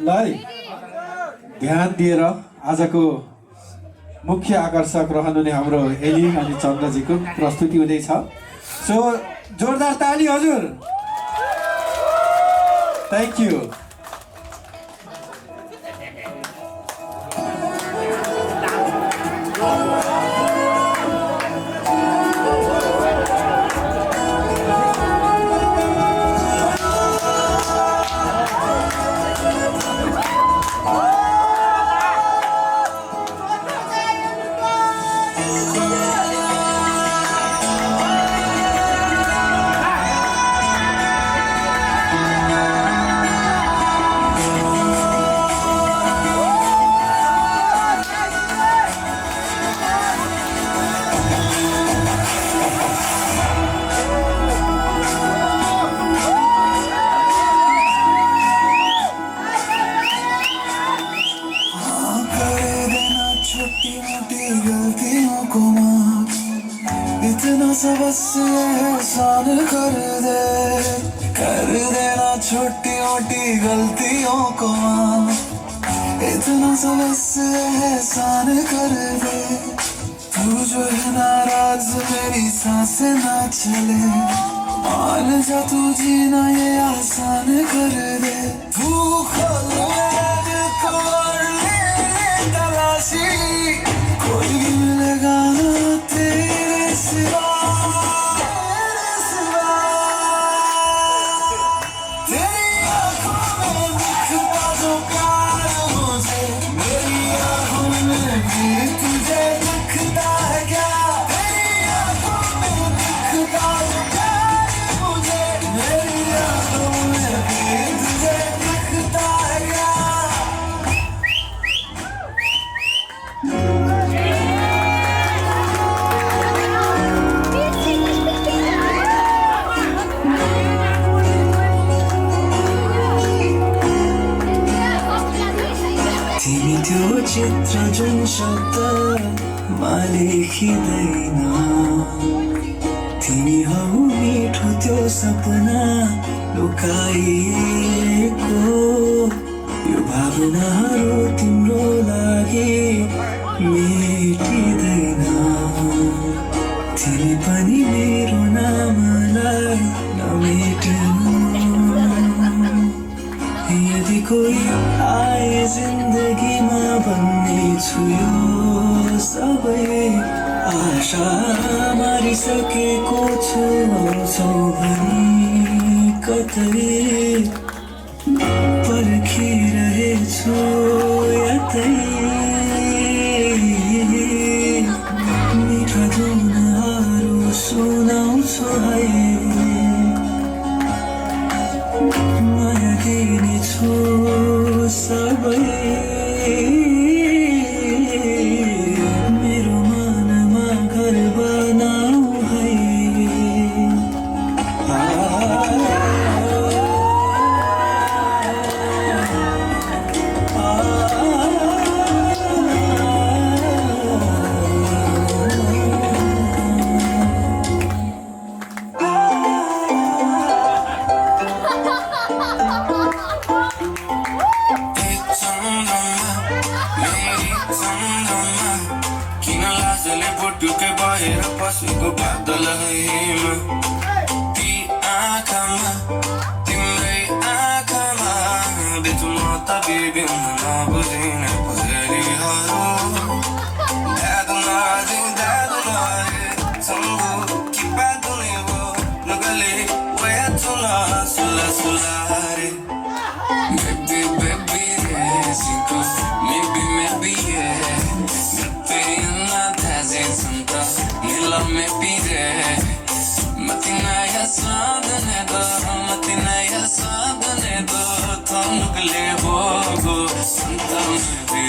लाई ध्यान दिएर आजको मुख्य आकर्षक रहनुहुने हाम्रो एलिन अनि चन्द्रजीको प्रस्तुति हुँदैछ। सो जोरदार ताली हजुर। Thank you. इतना सा बस एहसान कर देना छोटी मोटी गलतियों को माफ। इतना सा बस एहसान कर दे, तू जो है नाराज मेरी सांसें ना चले। मान जा तू जीना ये आसान कर दे, तू खोल दिल को और ले तलाशी, कोई भी मिलेगा ना तेरे सिवा। तेरी आंखों में दिखता जो प्यार मुझे, मेरी आंखों में भी तुझे दिखता है क्या? तेरी आंखों में दिखता जो प्यार मुझे, मेरी आंखों में भी तुझे दिखता है क्या? तिमी त्यो चित्र जुन शब्द लेखिँदैन, तिमी हौ मिठो त्यो सपना लुकाइएको। यो भावनाहरू तिम्रो लागि मेटिँदैन, तिमी पनि मेरो नामलाई नमेट्नु। यदि कोही आए जिन्दगीमा भन्ने छु यो सबै, आशा मारिसकेको छु आउँछौ भनी कतै, पर्खिरहेछु यतै। मिठा धुनहरू सुनाउँछु है, माया दिनेछु सबै, मेरो मनमा घर बनाऊ है। किन लाजले बोटुकै भएर पसेको बादलैमा, ती आँखामा तिम्रै आँखामा बेचु म त विभिन्न नबुझिने पहेरीहरू। दादु नहे सम्भु कि बादुने वो नगले वया चुना सुला सुला रे। Baby, baby, yes, maybe, yeah. Love me be there, matina ya sadne do, tum gale bogo, santam be.